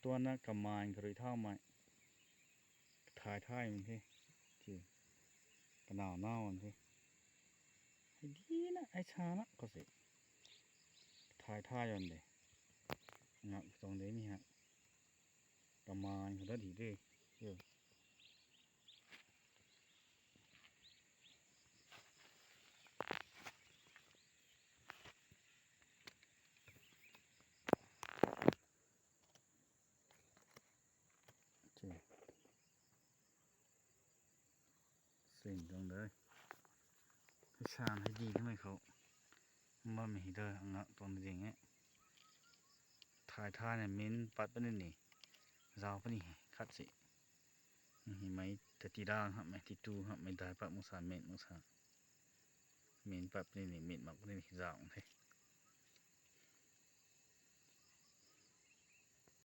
ตัวนักกำมานกระดุยเท่าไหมถ่ายท่ายมันที่จีกระหน่าวเน่ามันที่ให้ดีนะไอชานะก็สิถ่ายท่ายมันเลยงับตรงนี้นี่ฮะกำมานเขาได้ดีด้วยเยอะสิ่งตรงเลยให้ชาให้ดีทำไมเขาไม่มีเด้องับตรงนี้อย่างเงี้ยถ่ายท่าเนี่ยมิ้นปัดไปนี่นี่ราวไปนี่คัดสินี่ไหมแต่ตีด่างฮะไหมตีตูฮะไม่ได้ปักมุสาเม็ดมุสาเม็นปัดนี่นี่เม็ดมักนี่นี่ราวเลย